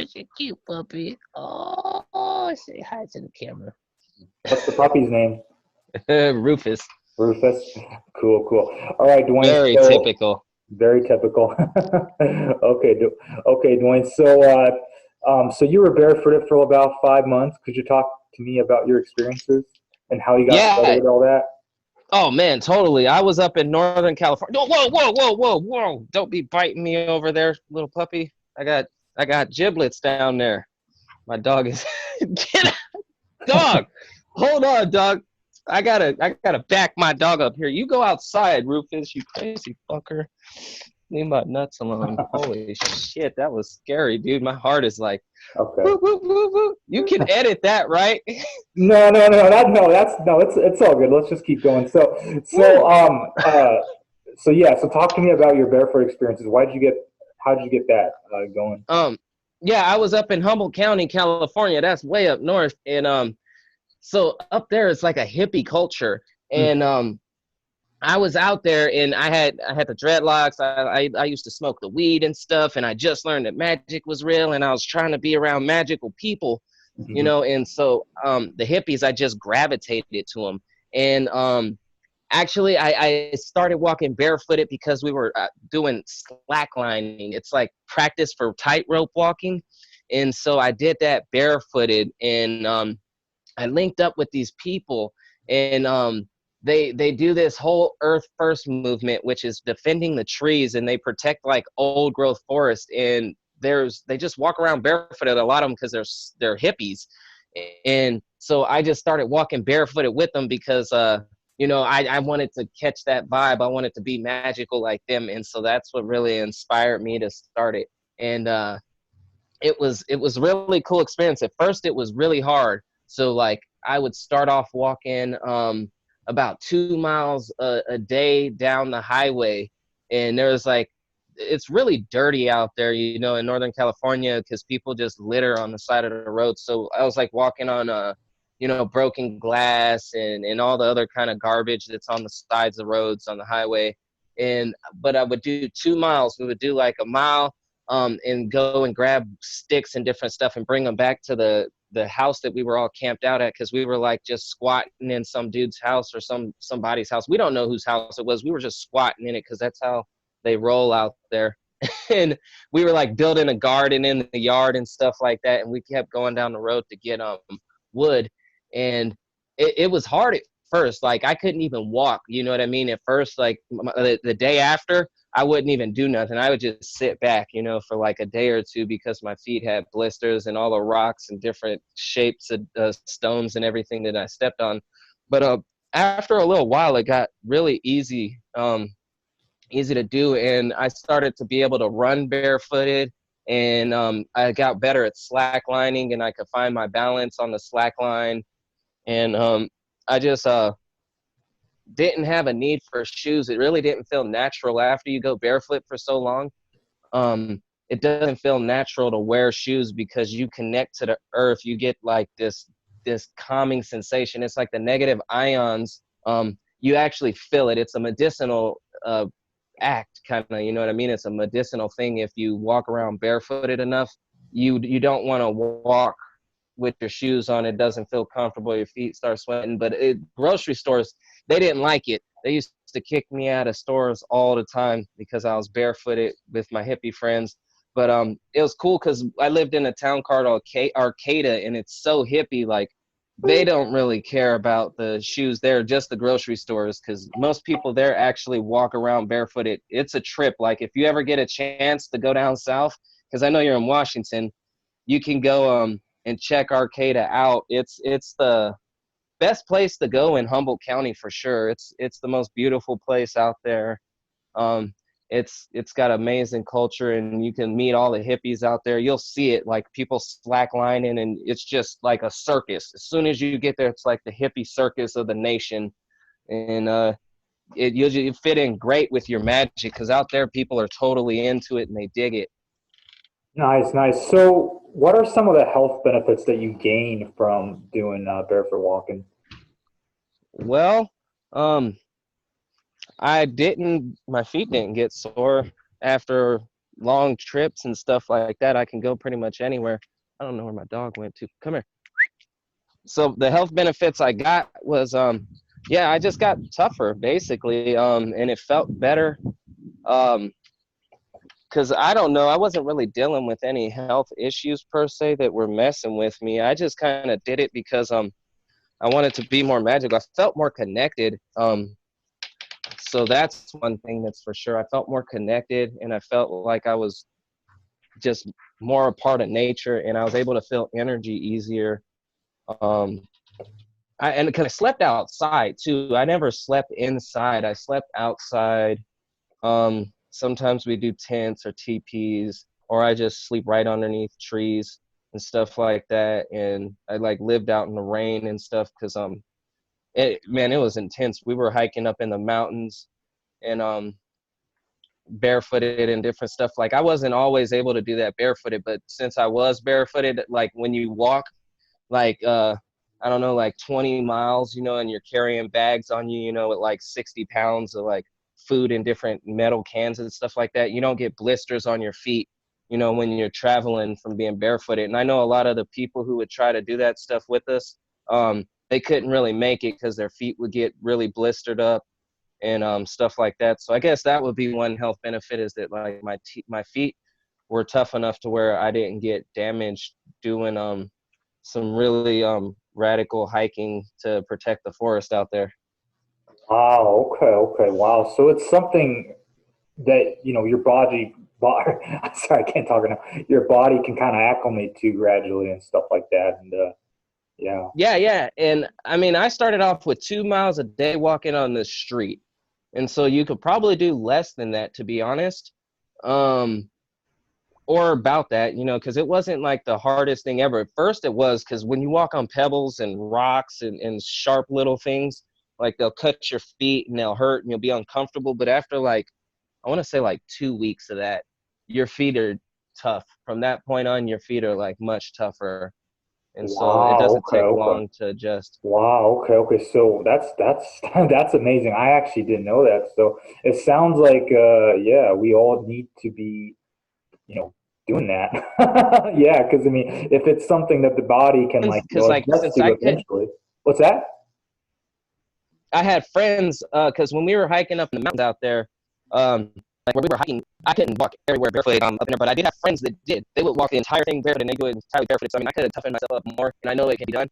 such a cute puppy. Oh, say hi to the camera. What's the puppy's name? Rufus. Rufus. Cool, cool. All right, Dwayne. Very So, typical. very typical. Okay, okay, Dwayne. So you were barefooted for about 5 months. Could you talk to me about your experiences and how you got started Yeah. with all that? Oh man, totally. I was up in Northern California. Whoa, whoa, whoa, whoa, whoa! Don't be biting me over there, little puppy. I got giblets down there. My dog is get out, dog. Hold on, dog. I gotta back my dog up here. You go outside, Rufus. You crazy fucker. Leave my nuts alone. Holy shit, that was scary, dude. My heart is like, Okay. woo, woo, woo, woo. You can edit that, right? No, no, no. It's all good. Let's just keep going. So yeah. So talk to me about your barefoot experiences. How did you get that going? Yeah, I was up in Humboldt County, California. That's way up north, and so up there it's like a hippie culture, and I was out there and I had the dreadlocks. I used to smoke the weed and stuff, and I just learned that magic was real, and I was trying to be around magical people, you Mm-hmm. know. And so the hippies, I just gravitated to them. And actually, I started walking barefooted because we were doing slacklining. It's like practice for tightrope walking, and so I did that barefooted, and I linked up with these people, and they do this whole Earth First movement, which is defending the trees, and they protect like old growth forest. And they just walk around barefooted, a lot of them, because they're hippies. And so I just started walking barefooted with them because you know, I wanted to catch that vibe. I wanted to be magical like them, and so that's what really inspired me to start it. And it was really cool experience. At first it was really hard. So like I would start off walking about 2 miles a day down the highway, and there was like, it's really dirty out there, you know, in Northern California, because people just litter on the side of the road. So I was like walking on you know, broken glass and all the other kind of garbage that's on the sides of the roads on the highway. And but I would do 2 miles. We would do like a mile, and go and grab sticks and different stuff and bring them back to the house that we were all camped out at, because we were like just squatting in some dude's house or somebody's house. We don't know whose house it was. We were just squatting in it because that's how they roll out there. And we were like building a garden in the yard and stuff like that. And we kept going down the road to get wood. And it was hard at first. Like I couldn't even walk, you know what I mean? At first, like the day after, I wouldn't even do nothing. I would just sit back, you know, for like a day or two, because my feet had blisters and all the rocks and different shapes of stones and everything that I stepped on. But after a little while, it got really easy to do, and I started to be able to run barefooted, and I got better at slacklining, and I could find my balance on the slack line, and I just didn't have a need for shoes. It really didn't feel natural after you go barefoot for so long. It doesn't feel natural to wear shoes because you connect to the earth. You get like this calming sensation. It's like the negative ions. You actually feel it. It's a medicinal act, kind of, you know what I mean? It's a medicinal thing. If you walk around barefooted enough, you don't want to walk with your shoes on. It doesn't feel comfortable. Your feet start sweating. But grocery stores, they didn't like it. They used to kick me out of stores all the time because I was barefooted with my hippie friends. But it was cool because I lived in a town called Arcata, and it's so hippie. Like they don't really care about the shoes there, just the grocery stores, because most people there actually walk around barefooted. It's a trip. Like if you ever get a chance to go down south, because I know you're in Washington, you can go and check Arcata out. It's the best place to go in Humboldt County for sure. It's the most beautiful place out there. It's got amazing culture, and you can meet all the hippies out there. You'll see it, like people slacklining, and it's just like a circus. As soon as you get there, it's like the hippie circus of the nation, and you fit in great with your magic, because out there people are totally into it and they dig it. Nice, nice. So, what are some of the health benefits that you gain from doing barefoot walking? Well, my feet didn't get sore after long trips and stuff like that, I can go pretty much anywhere. I don't know where my dog went to. Come here. So the health benefits I got was, yeah, I just got tougher basically, and it felt better. Because I don't know, I wasn't really dealing with any health issues per se that were messing with me. I just kind of did it because I wanted to be more magical. I felt more connected. So that's one thing that's for sure. I felt more connected, and I felt like I was just more a part of nature, and I was able to feel energy easier. Um, and because I slept outside too. I never slept inside. I slept outside. Sometimes we do tents or teepees, or I just sleep right underneath trees and stuff like that. And I like lived out in the rain and stuff because man, it was intense. We were hiking up in the mountains and barefooted and different stuff. Like I wasn't always able to do that barefooted, but since I was barefooted, like when you walk, like I don't know, like 20 miles, and you're carrying bags on you, with like 60 pounds of like food in different metal cans and stuff like that. You don't get blisters on your feet, when you're traveling from being barefooted. And I know a lot of the people who would try to do that stuff with us, they couldn't really make it because their feet would get really blistered up and stuff like that. So I guess that would be one health benefit, is that like my feet were tough enough to where I didn't get damaged doing some really radical hiking to protect the forest out there. Wow. Okay. Okay. Wow. So it's something that your body. Sorry, I can't talk right now. Your body can kind of acclimate to gradually and stuff like that. And yeah. Yeah. And I mean, I started off with 2 miles a day walking on the street. And so you could probably do less than that, to be honest. Or about that, because it wasn't like the hardest thing ever. At first it was, because when you walk on pebbles and rocks and sharp little things, like they'll cut your feet and they'll hurt and you'll be uncomfortable. But after like, I want to say like 2 weeks of that, your feet are tough. From that point on, your feet are like much tougher. And so it Wow. doesn't Okay. take Okay. long to adjust. Wow. Okay. Okay. So that's that's amazing. I actually didn't know that. So it sounds like yeah, we all need to be you know doing that. Yeah, because I mean, if it's something that the body can like Because like adjust since to eventually. What's that? I had friends, because when we were hiking up in the mountains out there, like where we were hiking, I couldn't walk everywhere barefoot up there, but I did have friends that did. They would walk the entire thing barefoot, and they do it entirely barefoot. So I mean, I could have toughened myself up more, and I know it can be done.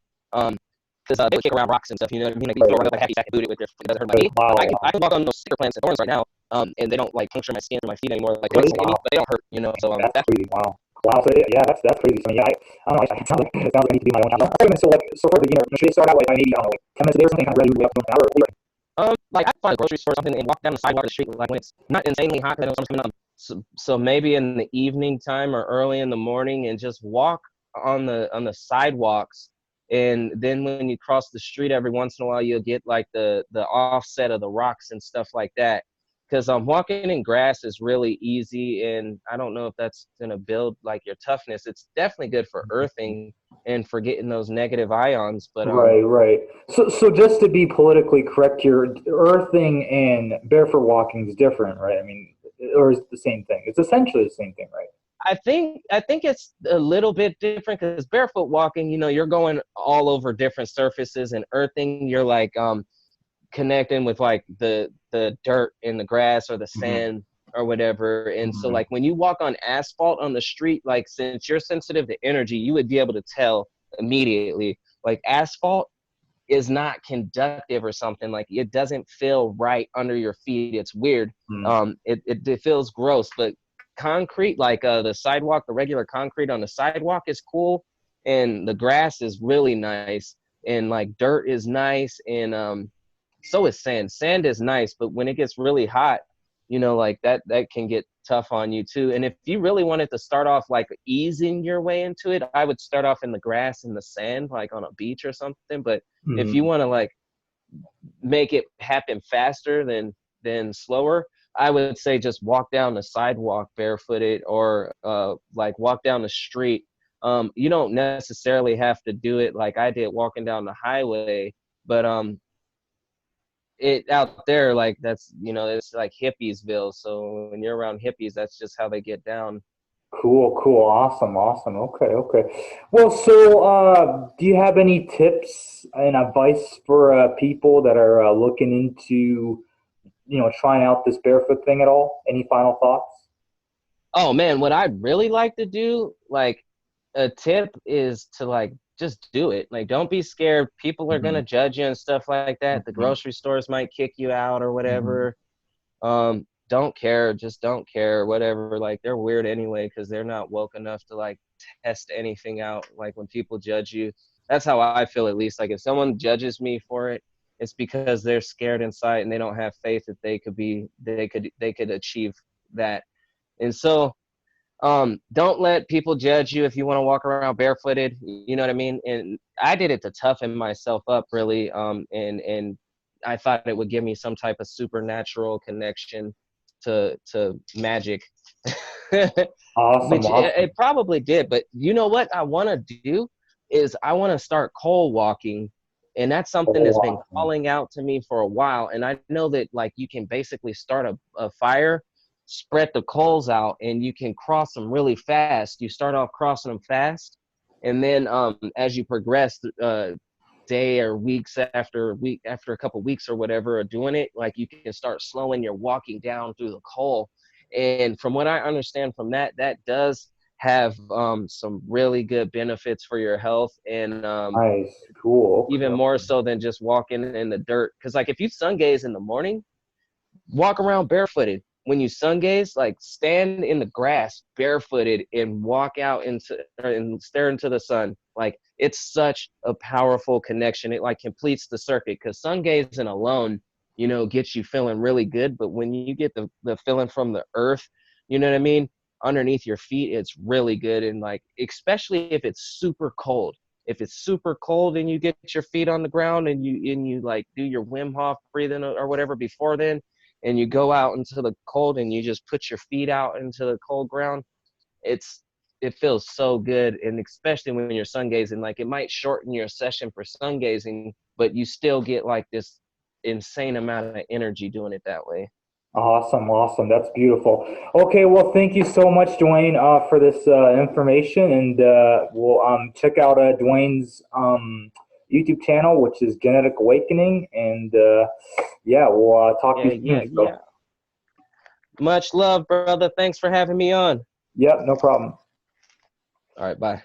Because they would kick around rocks and stuff. You know what I mean? Like they Right, throw around right. like a happy sack and boot it with their foot. It doesn't hurt my feet. Wow, I can wow. walk on those sticker plants and thorns right now, and they don't like puncture my skin or my feet anymore. Like they Really? don't sting me, Wow. but they don't hurt. So That's that's crazy. Wow. Wow. So yeah, that's crazy. So yeah, I don't know. It sounds like I need to be my own. Okay, so like so for the beginner, should they start out like maybe I don't know, like 10 minutes a day or something, kind of ready to way up to an hour? Or what? like I find a grocery store or something and walk down the sidewalk of the street like when it's not insanely hot because I know something's coming on. So maybe in the evening time or early in the morning, and just walk on the sidewalks. And then when you cross the street, every once in a while you'll get like the offset of the rocks and stuff like that. Because walking in grass is really easy, and I don't know if that's gonna build like your toughness. It's definitely good for earthing and for getting those negative ions. But Right, right. So just to be politically correct here, earthing and barefoot walking is different, right? I mean, or is it the same thing? It's essentially the same thing, right? I think it's a little bit different, because barefoot walking, you're going all over different surfaces, and earthing, you're like connecting with like the dirt in the grass or the Hmm. sand or whatever. And so Hmm. like when you walk on asphalt on the street, like since you're sensitive to energy, you would be able to tell immediately. Like asphalt is not conductive or something. Like it doesn't feel right under your feet. It's weird. It feels gross. But concrete, like the sidewalk, the regular concrete on the sidewalk is cool, and the grass is really nice, and like dirt is nice, and so is sand. Sand is nice, but when it gets really hot, like that can get tough on you too. And if you really wanted to start off like easing your way into it, I would start off in the grass and the sand, like on a beach or something. But if you Hmm. want to like make it happen faster than slower, I would say just walk down the sidewalk barefooted, or like walk down the street. You don't necessarily have to do it like I did walking down the highway, but it out there, like that's, you know, it's like hippiesville. So when you're around hippies, that's just how they get down. Cool, cool, awesome, awesome. Okay, okay. Well, so do you have any tips and advice for people that are looking into, trying out this barefoot thing at all? Any final thoughts? Oh man, what I'd really like to do, like a tip is to like just do it. Like don't be scared. People are Hmm. gonna judge you and stuff like that. The Hmm. grocery stores might kick you out or Hmm. whatever. Don't care, just don't care, whatever. Like they're weird anyway because they're not woke enough to like test anything out. Like when people judge you, that's how I feel at least. Like if someone judges me for it, it's because they're scared inside and they don't have faith that they could achieve that. And so don't let people judge you if you want to walk around barefooted. You know what I mean? And I did it to toughen myself up, really. And I thought it would give me some type of supernatural connection to magic, Awesome, which awesome. it probably did. But you know what I want to do is I want to start coal walking, and that's something Oh, that's been awesome. calling out to me for a while. And I know that like you can basically start a fire, spread the coals out, and you can cross them really fast. You start off crossing them fast, and then as you progress, day or week after a couple weeks or whatever of doing it, like you can start slowing your walking down through the coal. And from what I understand from that, that does have some really good benefits for your health, and Nice, cool. even Okay, more okay. so than just walking in the dirt. Because like if you sun gaze in the morning, walk around barefooted. When you sun gaze, like stand in the grass barefooted and walk out into and stare into the sun. Like it's such a powerful connection. It like completes the circuit because sun gazing alone, you know, gets you feeling really good. But when you get the feeling from the earth, you know what I mean, underneath your feet, it's really good. And like especially if it's super cold. If it's super cold and you get your feet on the ground and you like do your Wim Hof breathing or whatever before then, and you go out into the cold and you just put your feet out into the cold ground, it's it feels so good. And especially when you're sun gazing, like it might shorten your session for sun gazing, but you still get like this insane amount of energy doing it that way. Awesome, awesome. That's beautiful. Okay, well, thank you so much, Dwayne, for this information, and we'll check out Dwayne's YouTube channel, which is Genetic Awakening, and yeah, we'll talk to Yeah, you yeah, soon. yeah. So, Much love, brother. Thanks for having me on. yep, no problem. All right, bye.